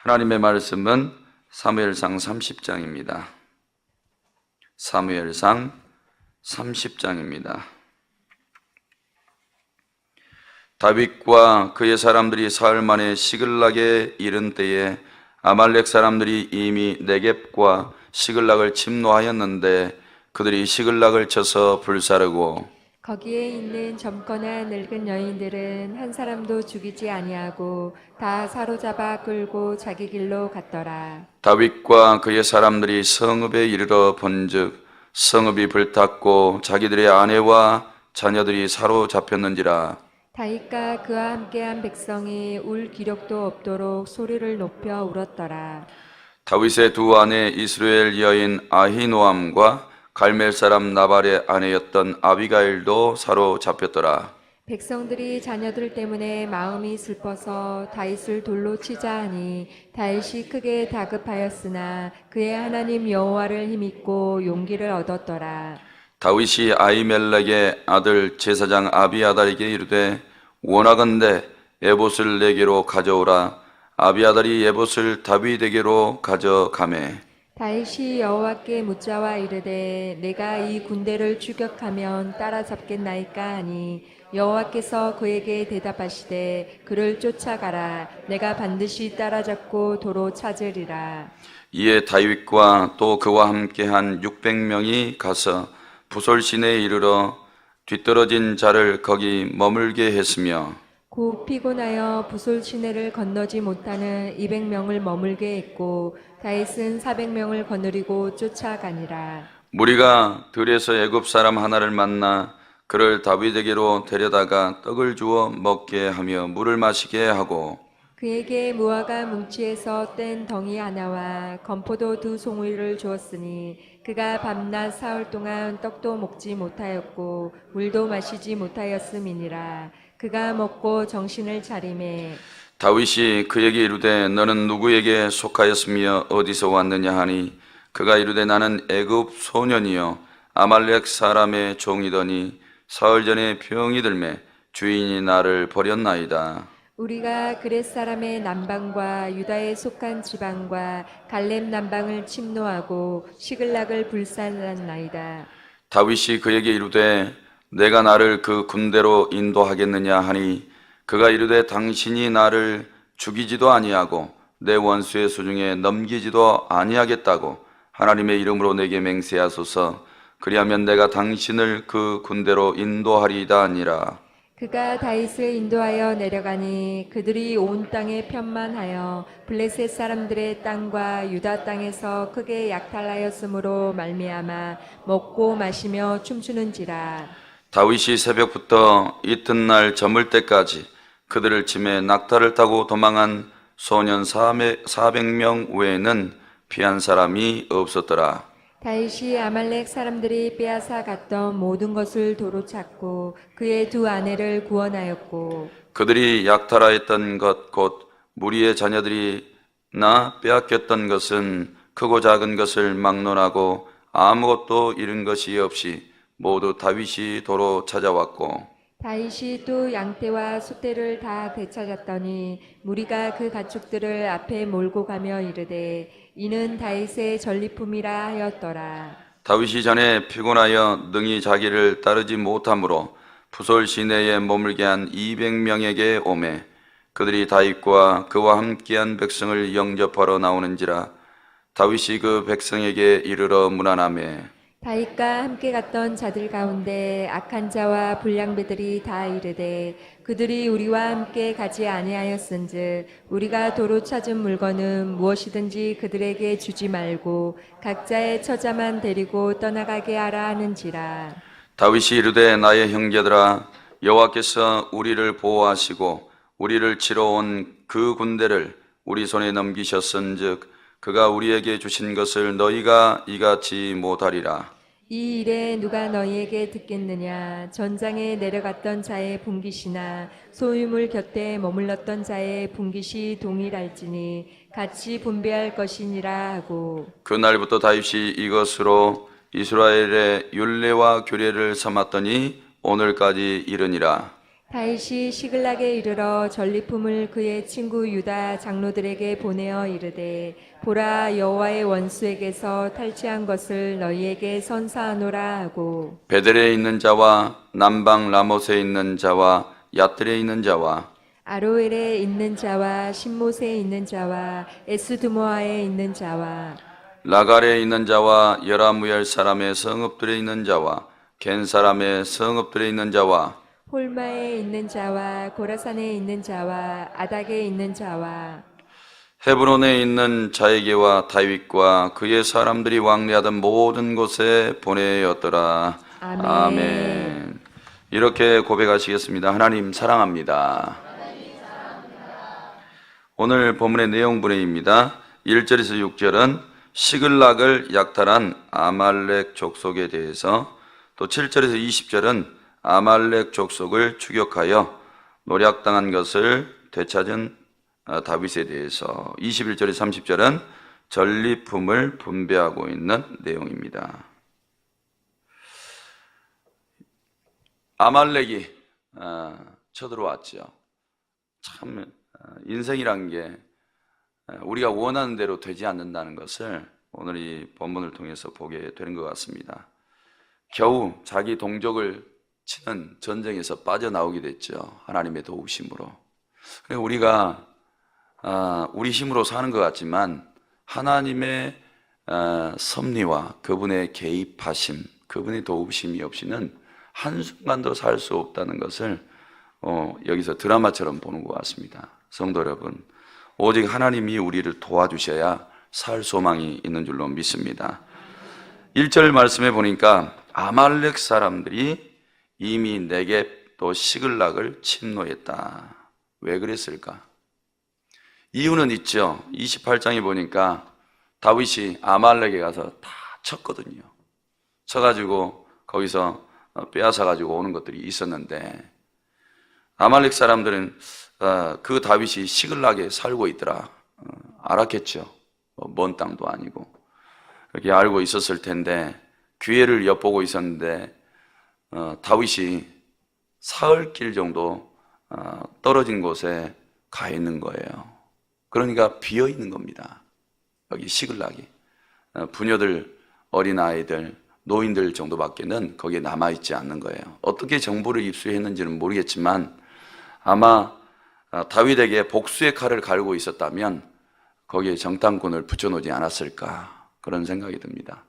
하나님의 말씀은 사무엘상 30장입니다. 사무엘상 30장입니다. 다윗과 그의 사람들이 사흘 만에 시글락에 이른 때에 아말렉 사람들이 이미 네겝과 시글락을 침노하였는데 그들이 시글락을 쳐서 불사르고 거기에 있는 젊거나 늙은 여인들은 한 사람도 죽이지 아니하고 다 사로잡아 끌고 자기 길로 갔더라. 다윗과 그의 사람들이 성읍에 이르러 본즉 성읍이 불탔고 자기들의 아내와 자녀들이 사로잡혔는지라. 다윗과 그와 함께한 백성이 울 기력도 없도록 소리를 높여 울었더라. 다윗의 두 아내 이스라엘 여인 아히노암과 갈멜 사람 나발의 아내였던 아비가일도 사로잡혔더라. 백성들이 자녀들 때문에 마음이 슬퍼서 다윗을 돌로 치자 하니 다윗이 크게 다급하였으나 그의 하나님 여호와를 힘입고 용기를 얻었더라. 다윗이 아히멜렉의 아들 제사장 아비아달에게 이르되 원하건대 에봇을 내게로 가져오라. 아비아달이 에봇을 다윗에게로 가져가매 다윗이 여호와께 묻자와 이르되 내가 이 군대를 추격하면 따라잡겠나이까 하니 여호와께서 그에게 대답하시되 그를 쫓아가라. 내가 반드시 따라잡고 도로 찾으리라. 이에 다윗과 또 그와 함께한 600명이 가서 부솔 시내에 이르러 뒤떨어진 자를 거기 머물게 했으며 곧 피곤하여 부솔 시내를 건너지 못하는 200명을 머물게 했고 다윗은 400명을 거느리고 쫓아가니라. 무리가 들에서 애굽 사람 하나를 만나 그를 다윗에게로 데려다가 떡을 주어 먹게 하며 물을 마시게 하고 그에게 무화과 뭉치에서 뗀 덩이 하나와 건포도 2송이를 주었으니 그가 밤낮 사흘 동안 떡도 먹지 못하였고 물도 마시지 못하였음이니라. 그가 먹고 정신을 차리매 다윗이 그에게 이르되 너는 누구에게 속하였으며 어디서 왔느냐 하니 그가 이르되 나는 애굽 소년이요 아말렉 사람의 종이더니 사흘 전에 병이 들매 주인이 나를 버렸나이다. 우리가 그렛 사람의 남방과 유다에 속한 지방과 갈렙 남방을 침노하고 시글락을 불살랐나이다. 다윗이 그에게 이르되 내가 나를 그 군대로 인도하겠느냐 하니 그가 이르되 당신이 나를 죽이지도 아니하고 내 원수의 수중에 넘기지도 아니하겠다고 하나님의 이름으로 내게 맹세하소서. 그리하면 내가 당신을 그 군대로 인도하리이다 하니라. 그가 다윗을 인도하여 내려가니 그들이 온 땅에 편만하여 블레셋 사람들의 땅과 유다 땅에서 크게 약탈하였으므로 말미암아 먹고 마시며 춤추는지라. 다윗이 새벽부터 이튿날 저물 때까지 그들을 치매 낙타를 타고 도망한 소년 400명 외에는 피한 사람이 없었더라. 다윗이 아말렉 사람들이 빼앗아 갔던 모든 것을 도로 찾고 그의 두 아내를 구원하였고 그들이 약탈하였던 것 곧 무리의 자녀들이 나 빼앗겼던 것은 크고 작은 것을 막론하고 아무것도 잃은 것이 없이 모두 다윗이 도로 찾아왔고 다윗이 또 양떼와 소떼를 다 되찾았더니 무리가 그 가축들을 앞에 몰고 가며 이르되 이는 다윗의 전리품이라 하였더라. 다윗이 전에 피곤하여 능히 자기를 따르지 못하므로 부솔 시내에 머물게 한 200명에게 오매 그들이 다윗과 그와 함께한 백성을 영접하러 나오는지라. 다윗이 그 백성에게 이르러 문안하매 다윗과 함께 갔던 자들 가운데 악한 자와 불량배들이 다 이르되 그들이 우리와 함께 가지 아니하였은즉 우리가 도로 찾은 물건은 무엇이든지 그들에게 주지 말고 각자의 처자만 데리고 떠나가게 하라 하는지라. 다윗이 이르되 나의 형제들아 여호와께서 우리를 보호하시고 우리를 치러 온 그 군대를 우리 손에 넘기셨은즉 그가 우리에게 주신 것을 너희가 이같이 못하리라. 이 일에 누가 너희에게 듣겠느냐. 전장에 내려갔던 자의 분깃이나 소유물 곁에 머물렀던 자의 분깃이 동일할지니 같이 분배할 것이니라 하고 그날부터 다윗이 이것으로 이스라엘의 율례와 규례를 삼았더니 오늘까지 이르니라. 다윗이 시글락에 이르러 전리품을 그의 친구 유다 장로들에게 보내어 이르되 보라 여호와의 원수에게서 탈취한 것을 너희에게 선사하노라 하고 베델에 있는 자와 남방 라못에 있는 자와 야뜰에 있는 자와 아로엘에 있는 자와 신못에 있는 자와 에스드모아에 있는 자와 라갈에 있는 자와 여라무엘 사람의 성읍들에 있는 자와 겐 사람의 성읍들에 있는 자와 홀마에 있는 자와 고라산에 있는 자와 아닥에 있는 자와 헤브론에 있는 자에게와 다윗과 그의 사람들이 왕래하던 모든 곳에 보내었더라. 아멘. 아멘. 이렇게 고백하시겠습니다. 하나님 사랑합니다. 오늘 본문의 내용분입니다. 1절에서 6절은 시글락을 약탈한 아말렉 족속에 대해서, 또 7절에서 20절은 아말렉 족속을 추격하여 노략당한 것을 되찾은 다윗에 대해서, 21절에서 30절은 전리품을 분배하고 있는 내용입니다. 아말렉이 쳐들어왔죠. 참 인생이란 게 우리가 원하는 대로 되지 않는다는 것을 오늘 이 본문을 통해서 보게 되는 것 같습니다. 겨우 자기 동족을 치는 전쟁에서 빠져나오게 됐죠. 하나님의 도우심으로. 우리가 우리 힘으로 사는 것 같지만 하나님의 섭리와 그분의 개입하심, 그분의 도우심이 없이는 한순간도 살 수 없다는 것을 여기서 드라마처럼 보는 것 같습니다. 성도 여러분, 오직 하나님이 우리를 도와주셔야 살 소망이 있는 줄로 믿습니다. 1절 말씀에 보니까 아말렉 사람들이 이미 내게 또 시글락을 침노했다. 왜 그랬을까? 이유는 있죠. 28장에 보니까 다윗이 아말렉에 가서 다 쳤거든요. 쳐가지고 거기서 빼앗아가지고 오는 것들이 있었는데, 아말렉 사람들은 그 다윗이 시글락에 살고 있더라 알았겠죠. 먼 땅도 아니고 그렇게 알고 있었을 텐데, 기회를 엿보고 있었는데 다윗이 사흘길 정도 떨어진 곳에 가 있는 거예요. 그러니까 비어 있는 겁니다. 여기 시글락이 부녀들, 어린아이들, 노인들 정도밖에는 거기에 남아있지 않는 거예요. 어떻게 정보를 입수했는지는 모르겠지만 아마 다윗에게 복수의 칼을 갈고 있었다면 거기에 정탐꾼을 붙여놓지 않았을까, 그런 생각이 듭니다.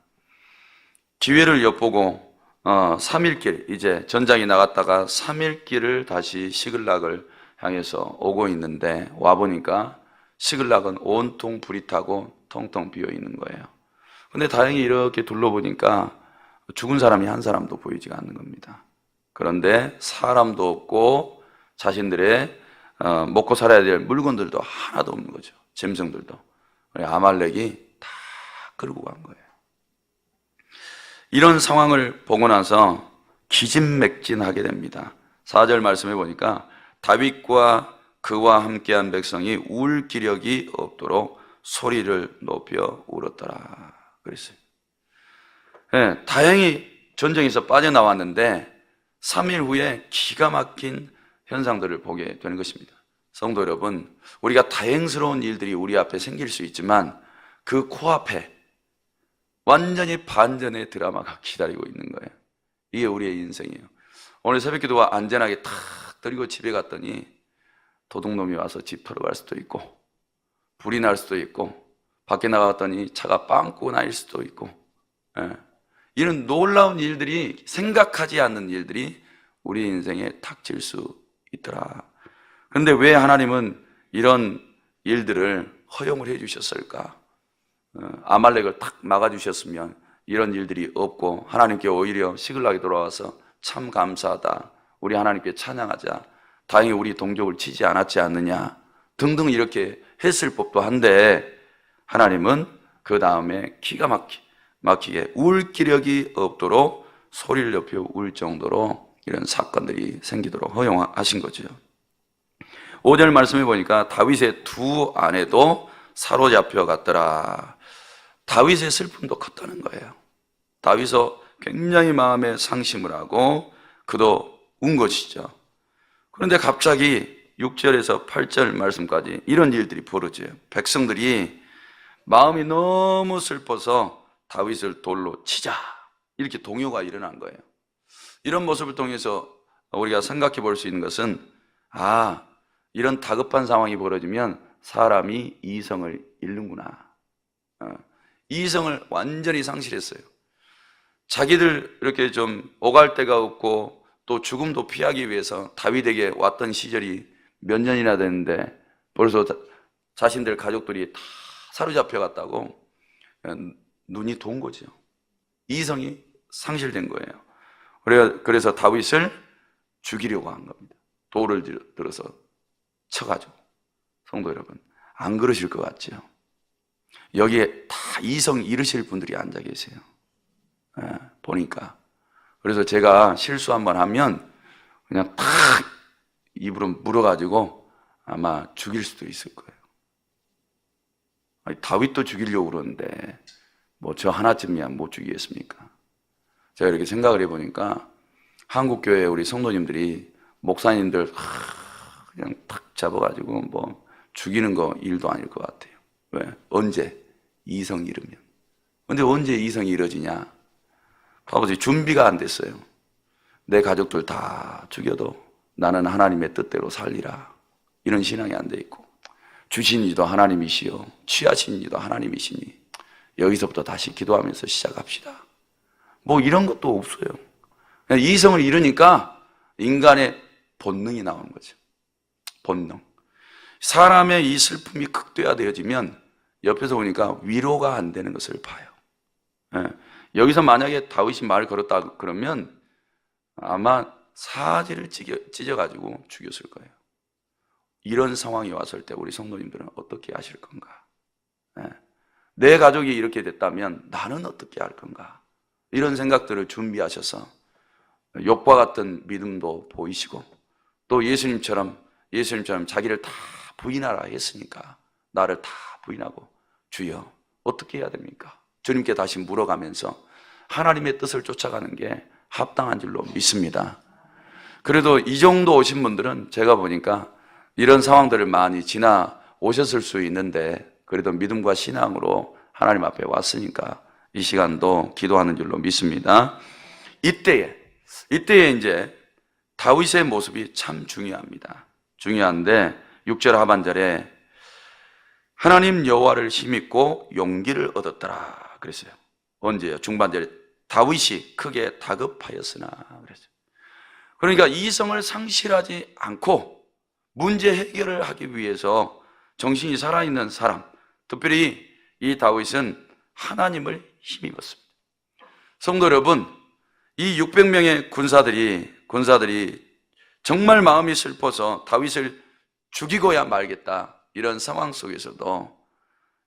기회를 엿보고 3일길, 이제 전장에 나갔다가 3일길을 다시 시글락을 향해서 오고 있는데, 와보니까 시글락은 온통 불이 타고 텅텅 비어 있는 거예요. 근데 다행히 이렇게 둘러보니까 죽은 사람이 한 사람도 보이지가 않는 겁니다. 그런데 사람도 없고 자신들의 먹고 살아야 될 물건들도 하나도 없는 거죠. 짐승들도. 아말렉이 다 끌고 간 거예요. 이런 상황을 보고 나서 기진맥진하게 됩니다. 4절 말씀해 보니까 다윗과 그와 함께한 백성이 울 기력이 없도록 소리를 높여 울었더라 그랬어요. 네, 다행히 전쟁에서 빠져나왔는데 3일 후에 기가 막힌 현상들을 보게 되는 것입니다. 성도 여러분, 우리가 다행스러운 일들이 우리 앞에 생길 수 있지만 그 코앞에 완전히 반전의 드라마가 기다리고 있는 거예요. 이게 우리의 인생이에요. 오늘 새벽기도가 안전하게 탁 드리고 집에 갔더니 도둑놈이 와서 집 털어갈 수도 있고, 불이 날 수도 있고, 밖에 나갔더니 차가 빵꾸 날 수도 있고, 이런 놀라운 일들이, 생각하지 않는 일들이 우리 인생에 닥칠 수 있더라. 그런데 왜 하나님은 이런 일들을 허용을 해 주셨을까? 아말렉을 탁 막아주셨으면 이런 일들이 없고 하나님께 오히려 시글락이 돌아와서 참 감사하다, 우리 하나님께 찬양하자, 다행히 우리 동족을 치지 않았지 않느냐 등등 이렇게 했을 법도 한데, 하나님은 그 다음에 기가 막히게 울 기력이 없도록 소리를 높여 울 정도로 이런 사건들이 생기도록 허용하신 거죠. 5절 말씀해 보니까 다윗의 두 아내도 사로잡혀 갔더라. 다윗의 슬픔도 컸다는 거예요. 다윗은 굉장히 마음에 상심을 하고 그도 운 것이죠. 그런데 갑자기 6절에서 8절 말씀까지 이런 일들이 벌어져요. 백성들이 마음이 너무 슬퍼서 다윗을 돌로 치자, 이렇게 동요가 일어난 거예요. 이런 모습을 통해서 우리가 생각해 볼 수 있는 것은, 이런 다급한 상황이 벌어지면 사람이 이성을 잃는구나. 이성을 완전히 상실했어요. 자기들 이렇게 좀 오갈 데가 없고 또 죽음도 피하기 위해서 다윗에게 왔던 시절이 몇 년이나 됐는데 벌써 자신들 가족들이 다 사로잡혀 갔다고 눈이 돈 거죠. 이성이 상실된 거예요. 그래서 다윗을 죽이려고 한 겁니다. 돌을 들어서 쳐가지고. 성도 여러분, 안 그러실 것 같죠? 여기에 다 이성 잃으실 분들이 앉아 계세요. 보니까. 그래서 제가 실수 한번 하면 그냥 탁 입으로 물어가지고 아마 죽일 수도 있을 거예요. 다윗도 죽이려고 그러는데 뭐 저 하나쯤이야 못 죽이겠습니까? 제가 이렇게 생각을 해보니까 한국교회 우리 성도님들이 목사님들 그냥 탁 잡아가지고 뭐 죽이는 거 일도 아닐 것 같아요. 왜? 언제? 이성 잃으면. 근데 언제 이성이 잃어지냐? 아버지 준비가 안 됐어요. 내 가족들 다 죽여도 나는 하나님의 뜻대로 살리라. 이런 신앙이 안 돼 있고, 주신 이도 하나님이시요 취하신 이도 하나님이시니 여기서부터 다시 기도하면서 시작합시다. 뭐 이런 것도 없어요. 그냥 이성을 잃으니까 인간의 본능이 나오는 거죠. 본능. 사람의 이 슬픔이 극대화되어지면 옆에서 보니까 위로가 안 되는 것을 봐요. 여기서 만약에 다윗이 말을 걸었다 그러면 아마 사지를 찢어가지고 죽였을 거예요. 이런 상황이 왔을 때 우리 성도님들은 어떻게 하실 건가? 내 가족이 이렇게 됐다면 나는 어떻게 할 건가? 이런 생각들을 준비하셔서 욥과 같은 믿음도 보이시고 또 예수님처럼 자기를 다 부인하라 했으니까 나를 다 부인하고 주여 어떻게 해야 됩니까? 주님께 다시 물어가면서 하나님의 뜻을 쫓아가는 게 합당한 줄로 믿습니다. 그래도 이 정도 오신 분들은 제가 보니까 이런 상황들을 많이 지나 오셨을 수 있는데 그래도 믿음과 신앙으로 하나님 앞에 왔으니까 이 시간도 기도하는 줄로 믿습니다. 이때에 이제 다윗의 모습이 참 중요합니다. 중요한데 6절 하반절에 하나님 여호와를 힘입고 용기를 얻었더라 그랬어요. 언제요? 중반절에 다윗이 크게 다급하였으나 그랬어요. 그러니까 이성을 상실하지 않고 문제 해결을 하기 위해서 정신이 살아있는 사람, 특별히 이 다윗은 하나님을 힘입었습니다. 성도 여러분, 이 600명의 군사들이 정말 마음이 슬퍼서 다윗을 죽이고야 말겠다 이런 상황 속에서도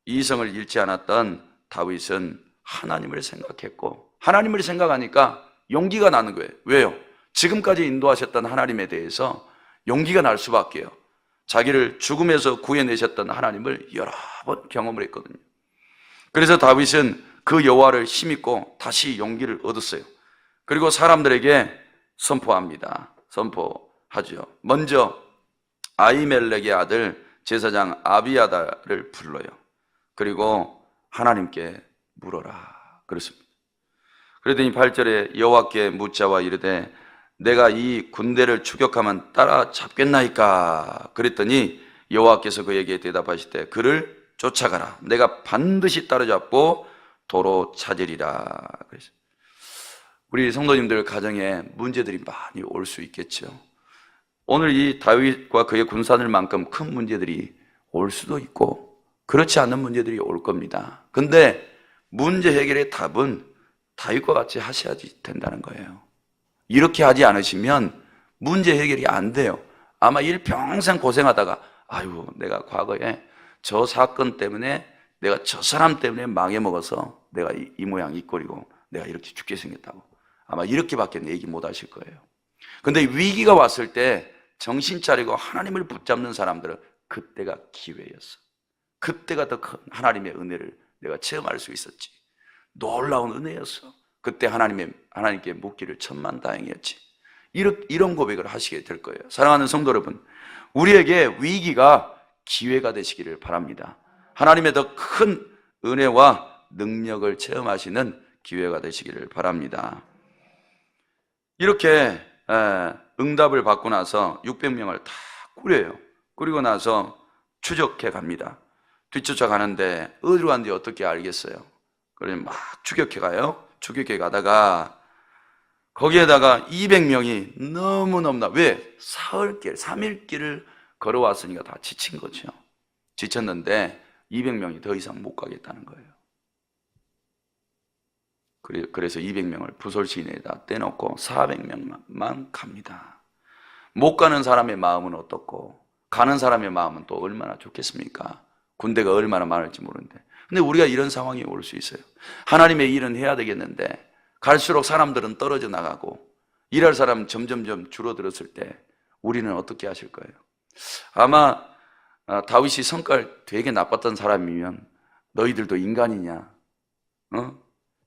이성을 잃지 않았던 다윗은 하나님을 생각했고 하나님을 생각하니까 용기가 나는 거예요. 왜요? 지금까지 인도하셨던 하나님에 대해서 용기가 날 수밖에요. 자기를 죽음에서 구해내셨던 하나님을 여러 번 경험을 했거든요. 그래서 다윗은 그 여호와를 힘입고 다시 용기를 얻었어요. 그리고 사람들에게 선포하죠. 먼저 아히멜렉의 아들 제사장 아비아달을 불러요. 그리고 하나님께 물어라 그렇습니다. 그러더니 8절에 여호와께 묻자와 이르되 내가 이 군대를 추격하면 따라잡겠나이까? 그랬더니 여호와께서 그에게 대답하시되 그를 쫓아가라. 내가 반드시 따라잡고 도로 찾으리라. 그랬어요. 우리 성도님들 가정에 문제들이 많이 올 수 있겠죠. 오늘 이 다윗과 그의 군사들만큼 큰 문제들이 올 수도 있고 그렇지 않은 문제들이 올 겁니다. 근데 문제 해결의 답은 다윗과 같이 하셔야 된다는 거예요. 이렇게 하지 않으시면 문제 해결이 안 돼요. 아마 일평생 고생하다가 아유 내가 과거에 저 사건 때문에 내가 저 사람 때문에 망해먹어서 내가 이 모양 이 꼴이고 내가 이렇게 죽게 생겼다고 아마 이렇게밖에 얘기 못 하실 거예요. 근데 위기가 왔을 때 정신 차리고 하나님을 붙잡는 사람들은 그때가 기회였어. 그때가 더 큰 하나님의 은혜를 내가 체험할 수 있었지. 놀라운 은혜였어. 그때 하나님께 묻기를 천만다행이었지. 이런 고백을 하시게 될 거예요. 사랑하는 성도 여러분, 우리에게 위기가 기회가 되시기를 바랍니다. 하나님의 더 큰 은혜와 능력을 체험하시는 기회가 되시기를 바랍니다. 이렇게 응답을 받고 나서 600명을 다 꾸려요. 꾸리고 나서 추적해 갑니다. 뒤쫓아 가는데 어디로 갔는지 어떻게 알겠어요? 그래 막 추격해 가요. 추격해 가다가 거기에다가 200명이 너무너무나 왜? 사흘길, 3일길을 걸어왔으니까 다 지친 거죠. 지쳤는데 200명이 더 이상 못 가겠다는 거예요. 그래서 200명을 부솔 시내에다 떼놓고 400명만 갑니다. 못 가는 사람의 마음은 어떻고 가는 사람의 마음은 또 얼마나 좋겠습니까? 군대가 얼마나 많을지 모르는데. 근데 우리가 이런 상황이 올 수 있어요. 하나님의 일은 해야 되겠는데 갈수록 사람들은 떨어져 나가고 일할 사람 점점점 줄어들었을 때 우리는 어떻게 하실 거예요? 아마 다윗이 성깔 되게 나빴던 사람이면 너희들도 인간이냐?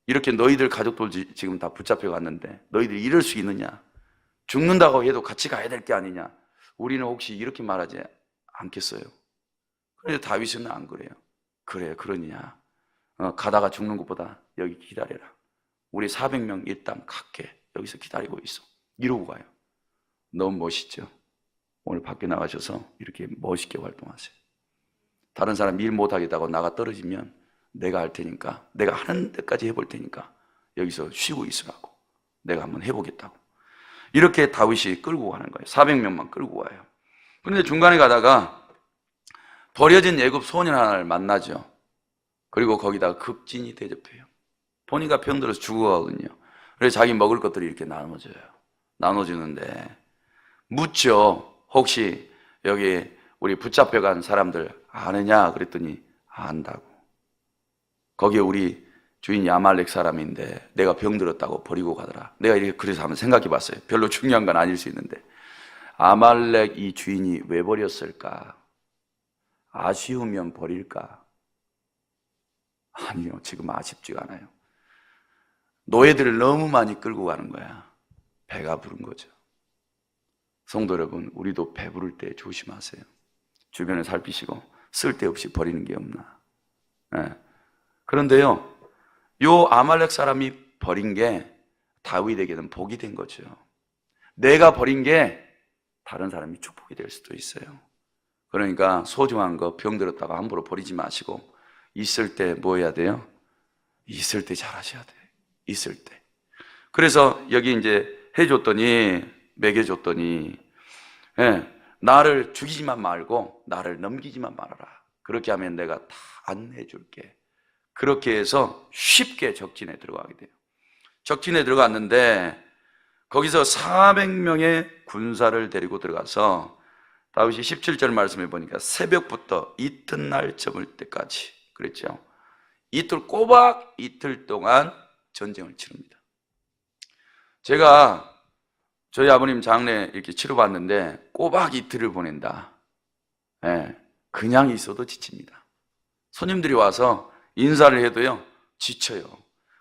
이렇게 너희들 가족들 지금 다 붙잡혀 갔는데 너희들이 이럴 수 있느냐? 죽는다고 해도 같이 가야 될 게 아니냐? 우리는 혹시 이렇게 말하지 않겠어요? 그런데 다윗은 안 그래요. 그래, 그러냐? 가다가 죽는 것보다 여기 기다려라. 우리 400명 일단 갈게. 여기서 기다리고 있어. 이러고 가요. 너무 멋있죠? 오늘 밖에 나가셔서 이렇게 멋있게 활동하세요. 다른 사람 일 못하겠다고 나가 떨어지면 내가 할 테니까, 내가 하는 데까지 해볼 테니까 여기서 쉬고 있으라고. 내가 한번 해보겠다고. 이렇게 다윗이 끌고 가는 거예요. 400명만 끌고 가요. 그런데 중간에 가다가 버려진 애굽 소년 하나를 만나죠. 그리고 거기다가 극진히 대접해요. 보니까 병들어서 죽어가거든요. 그래서 자기 먹을 것들이 이렇게 나눠줘요. 나눠주는데 묻죠. 혹시 여기 우리 붙잡혀간 사람들 아느냐? 그랬더니 안다고. 거기에 우리 주인이 아말렉 사람인데 내가 병들었다고 버리고 가더라. 내가 이렇게 그래서 한번 생각해 봤어요. 별로 중요한 건 아닐 수 있는데 아말렉 이 주인이 왜 버렸을까? 아쉬우면 버릴까? 아니요, 지금 아쉽지가 않아요. 노예들을 너무 많이 끌고 가는 거야. 배가 부른 거죠. 성도 여러분, 우리도 배부를 때 조심하세요. 주변을 살피시고 쓸데없이 버리는 게 없나. 그런데요, 요 아말렉 사람이 버린 게 다윗에게는 복이 된 거죠. 내가 버린 게 다른 사람이 축복이 될 수도 있어요. 그러니까 소중한 거 병들었다가 함부로 버리지 마시고 있을 때 뭐 해야 돼요? 있을 때 잘하셔야 돼요. 있을 때. 그래서 여기 이제 해줬더니 먹여줬더니 나를 죽이지만 말고 나를 넘기지만 말아라. 그렇게 하면 내가 다 안내줄게. 그렇게 해서 쉽게 적진에 들어가게 돼요. 적진에 들어갔는데 거기서 400명의 군사를 데리고 들어가서 다윗이 17절 말씀해 보니까 새벽부터 이튿날 저물 때까지 그랬죠. 꼬박 이틀 동안 전쟁을 치릅니다. 제가 저희 아버님 장례 이렇게 치러봤는데 꼬박 이틀을 보낸다. 그냥 있어도 지칩니다. 손님들이 와서 인사를 해도요 지쳐요.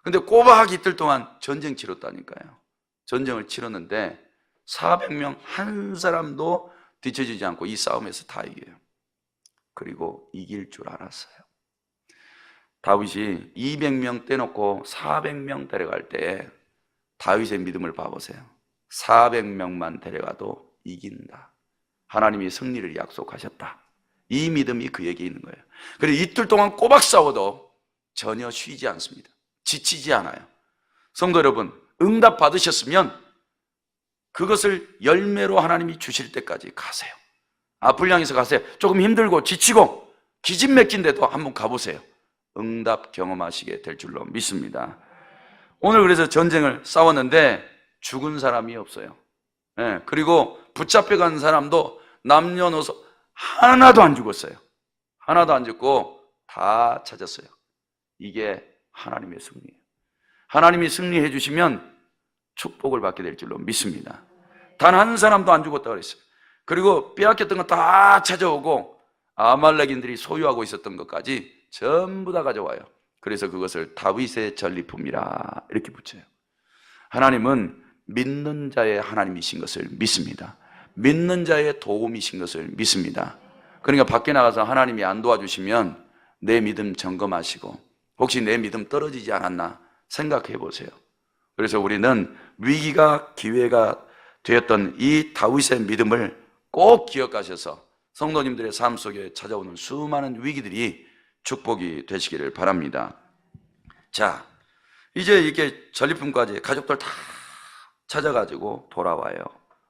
근데 꼬박 이틀 동안 전쟁 치렀다니까요. 전쟁을 치렀는데 400명 한 사람도 뒤처지지 않고 이 싸움에서 다 이겨요. 그리고 이길 줄 알았어요. 다윗이 200명 떼놓고 400명 데려갈 때 다윗의 믿음을 봐보세요. 400명만 데려가도 이긴다. 하나님이 승리를 약속하셨다. 이 믿음이 그에게 있는 거예요. 그래서 이틀 동안 꼬박 싸워도 전혀 쉬지 않습니다. 지치지 않아요. 성도 여러분, 응답 받으셨으면 그것을 열매로 하나님이 주실 때까지 가세요. 앞을 향해서 가세요. 조금 힘들고 지치고 기진맥진데도 한번 가보세요. 응답 경험하시게 될 줄로 믿습니다. 오늘 그래서 전쟁을 싸웠는데 죽은 사람이 없어요. 그리고 붙잡혀간 사람도 남녀노소 하나도 안 죽었어요. 하나도 안 죽고 다 찾았어요. 이게 하나님의 승리예요. 하나님이 승리해 주시면 축복을 받게 될 줄로 믿습니다. 단 한 사람도 안 죽었다고 그랬어요. 그리고 빼앗겼던 거 다 찾아오고 아말렉인들이 소유하고 있었던 것까지 전부 다 가져와요. 그래서 그것을 다윗의 전리품이라 이렇게 붙여요. 하나님은 믿는 자의 하나님이신 것을 믿습니다. 믿는 자의 도움이신 것을 믿습니다. 그러니까 밖에 나가서 하나님이 안 도와주시면 내 믿음 점검하시고 혹시 내 믿음 떨어지지 않았나 생각해 보세요. 그래서 우리는 위기가 기회가 되었던 이 다윗의 믿음을 꼭 기억하셔서 성도님들의 삶 속에 찾아오는 수많은 위기들이 축복이 되시기를 바랍니다. 자, 이제 이렇게 전리품까지 가족들 다 찾아가지고 돌아와요.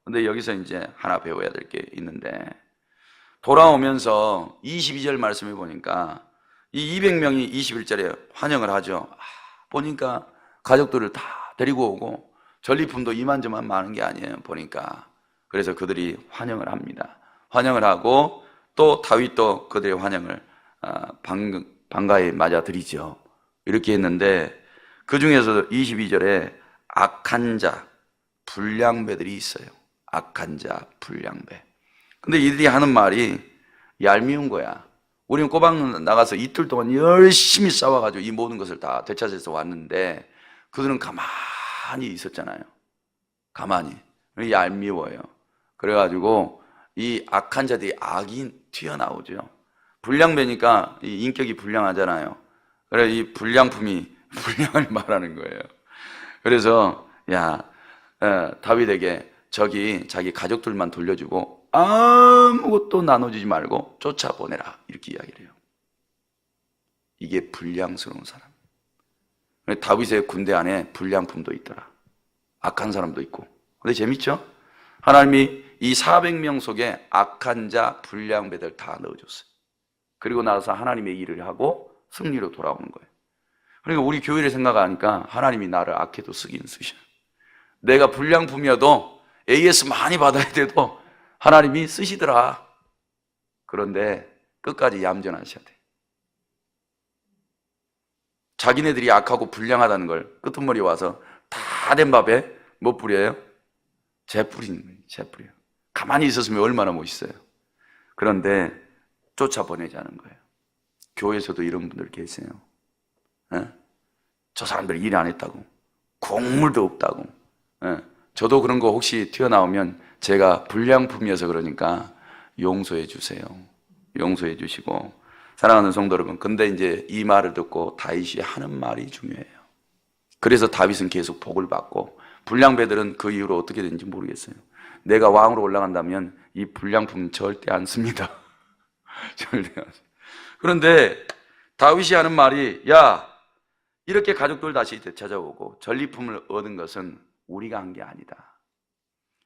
근데 여기서 이제 하나 배워야 될 게 있는데, 돌아오면서 22절 말씀해 보니까 이 200명이 21절에 환영을 하죠. 보니까 가족들을 다 데리고 오고 전리품도 이만저만 많은 게 아니에요, 보니까. 그래서 그들이 환영을 합니다. 환영을 하고 또 다윗도 그들의 환영을 반가이 맞아들이죠. 이렇게 했는데 그 중에서 22절에 악한 자, 불량배들이 있어요. 악한 자, 불량배. 근데 이들이 하는 말이 얄미운 거야. 우리는 꼬박 나가서 이틀 동안 열심히 싸워가지고 이 모든 것을 다 되찾아서 왔는데 그들은 가만히 있었잖아요. 가만히. 얄미워요. 그래가지고 이 악한 자들이 악이 튀어나오죠. 불량배니까 이 인격이 불량하잖아요. 그래 이 불량품이 불량을 말하는 거예요. 그래서 다윗에게 저기 자기 가족들만 돌려주고 아무것도 나눠주지 말고 쫓아보내라 이렇게 이야기를 해요. 이게 불량스러운 사람. 다윗의 군대 안에 불량품도 있더라. 악한 사람도 있고. 근데 재밌죠? 하나님이 이 400명 속에 악한 자, 불량배들 다 넣어줬어요. 그리고 나서 하나님의 일을 하고 승리로 돌아오는 거예요. 그러니까 우리 교회를 생각하니까 하나님이 나를 악해도 쓰긴 쓰셔. 내가 불량품이어도 AS 많이 받아야 돼도 하나님이 쓰시더라. 그런데 끝까지 얌전하셔야 돼. 자기네들이 악하고 불량하다는 걸 끄트머리 와서 다 된 밥에 뭐 뿌려요? 재 뿌리는 거예요. 재 뿌려요. 가만히 있었으면 얼마나 멋있어요. 그런데 쫓아보내자는 거예요. 교회에서도 이런 분들 계세요. 저 사람들 일 안 했다고, 곡물도 없다고. 저도 그런 거 혹시 튀어나오면 제가 불량품이어서 그러니까 용서해 주세요. 용서해 주시고. 사랑하는 성도 여러분, 근데 이제 이 말을 듣고 다윗이 하는 말이 중요해요. 그래서 다윗은 계속 복을 받고 불량배들은 그 이후로 어떻게 되는지 모르겠어요. 내가 왕으로 올라간다면 이 불량품 절대 안 씁니다. 절대 안 씁니다. 그런데 다윗이 하는 말이 이렇게 가족들 다시 되찾아오고 전리품을 얻은 것은 우리가 한 게 아니다.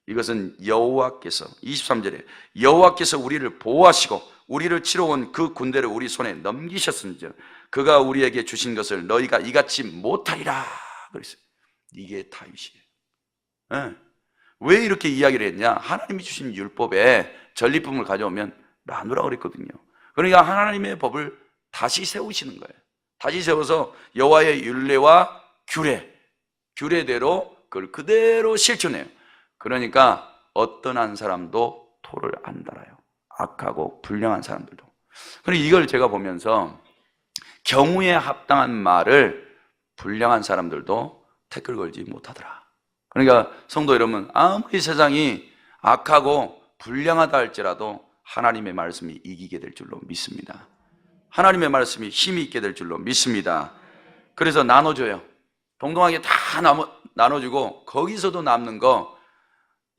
이것은 여호와께서 23절에 여호와께서 우리를 보호하시고 우리를 치러 온 그 군대를 우리 손에 넘기셨은즉 그가 우리에게 주신 것을 너희가 이같이 못하리라 그랬어요. 이게 다윗이에요. 왜 이렇게 이야기를 했냐? 하나님이 주신 율법에 전리품을 가져오면 나누라 그랬거든요. 그러니까 하나님의 법을 다시 세우시는 거예요. 다시 세워서 여호와의 율례와 규례대로 그걸 그대로 실천해요. 그러니까 어떤 한 사람도 토를 안 달아요. 악하고 불량한 사람들도. 그런데 이걸 제가 보면서 경우에 합당한 말을 불량한 사람들도 태클 걸지 못하더라. 그러니까 성도 여러분, 아무리 세상이 악하고 불량하다 할지라도 하나님의 말씀이 이기게 될 줄로 믿습니다. 하나님의 말씀이 힘이 있게 될 줄로 믿습니다. 그래서 나눠줘요. 동등하게 다 나눠주고 거기서도 남는 거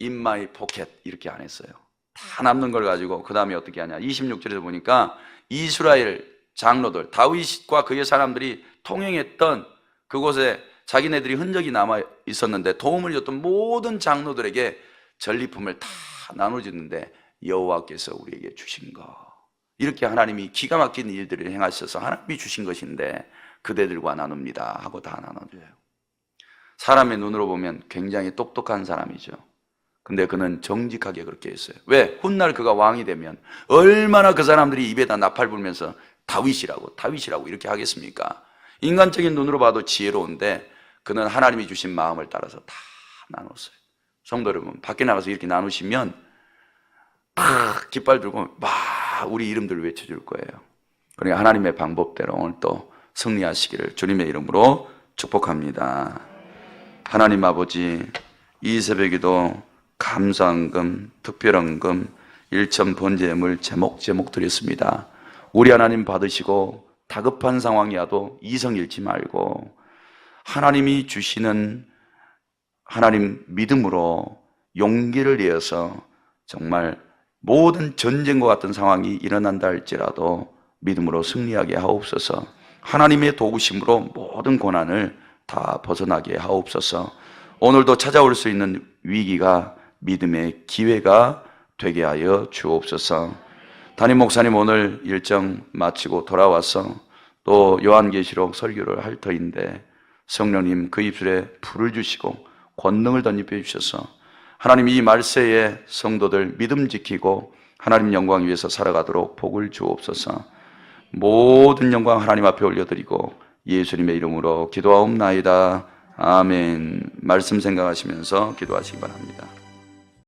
in my pocket 이렇게 안 했어요. 다 남는 걸 가지고 그 다음에 어떻게 하냐. 26절에서 보니까 이스라엘 장로들, 다윗과 그의 사람들이 통행했던 그곳에 자기네들이 흔적이 남아 있었는데 도움을 줬던 모든 장로들에게 전리품을 다 나눠주는데 여호와께서 우리에게 주신 거, 이렇게 하나님이 기가 막힌 일들을 행하셔서 하나님이 주신 것인데 그대들과 나눕니다 하고 다 나눠줘요. 사람의 눈으로 보면 굉장히 똑똑한 사람이죠. 근데 그는 정직하게 그렇게 했어요. 왜? 훗날 그가 왕이 되면 얼마나 그 사람들이 입에다 나팔 불면서 다윗이라고 이렇게 하겠습니까? 인간적인 눈으로 봐도 지혜로운데 그는 하나님이 주신 마음을 따라서 다 나눴어요. 성도 여러분, 밖에 나가서 이렇게 나누시면 막 깃발 들고 막 우리 이름들 외쳐줄 거예요. 그러니까 하나님의 방법대로 오늘 또 승리하시기를 주님의 이름으로 축복합니다. 하나님 아버지, 이 새벽에도 감사헌금, 특별헌금, 일천 번제물 제목 드렸습니다. 우리 하나님 받으시고 다급한 상황이라도 이성 잃지 말고 하나님이 주시는 하나님 믿음으로 용기를 내어서 정말 모든 전쟁과 같은 상황이 일어난다 할지라도 믿음으로 승리하게 하옵소서. 하나님의 도우심으로 모든 고난을 다 벗어나게 하옵소서. 오늘도 찾아올 수 있는 위기가 믿음의 기회가 되게 하여 주옵소서. 담임 목사님 오늘 일정 마치고 돌아와서 또 요한계시록 설교를 할 터인데 성령님 그 입술에 불을 주시고 권능을 덧입혀 주셔서 하나님 이 말세에 성도들 믿음 지키고 하나님 영광 위해서 살아가도록 복을 주옵소서. 모든 영광 하나님 앞에 올려드리고 예수님의 이름으로 기도하옵나이다. 아멘. 말씀 생각하시면서 기도하시기 바랍니다.